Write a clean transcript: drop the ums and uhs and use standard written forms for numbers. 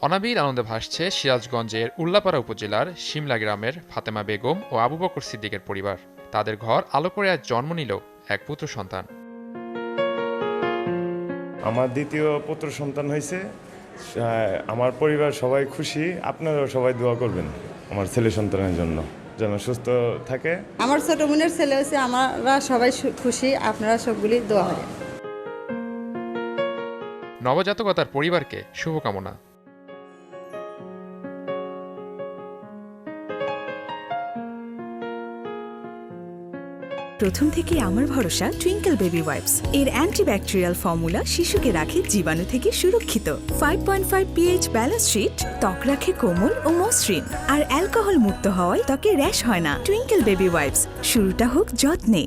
অনাবিল আনন্দে ভাসছে সিরাজগঞ্জের উল্লাপাড়া উপজেলার শিমলা গ্রামের ফাতেমা বেগম ও আবু বকর সিদ্দিকের পরিবার। তাদের ঘর আলো করে আজ জন্ম নিল এক পুত্র সন্তান। আমার দ্বিতীয় পুত্র সন্তান হয়েছে। আমার পরিবার সবাই খুশি। আপনারাও সবাই দোয়া করবেন আমার ছেলে সন্তানের জন্য, যেন সুস্থ থাকে। আমার ছোট বোনের ছেলে হয়েছে, আমরা সবাই খুশি। আপনারা সবগুলি দোয়া করেন। নবজাতকতার পরিবারকে শুভকামনা। প্রথম থেকে আমার ভরসা টুইঙ্কেল বেবি ওয়াইপস। এর অ্যান্টিব্যাকটেরিয়াল ফর্মুলা শিশুকে রাখে জীবাণু থেকে সুরক্ষিত। 5.5 pH ব্যালেন্স শিট ত্বক রাখে কোমল ও মসৃণ, আর অ্যালকোহল মুক্ত হওয়ায় ত্বকে র্যাশ হয় না। টুইঙ্কেল বেবি ওয়াইপস, শুরুটা হোক যত্নে।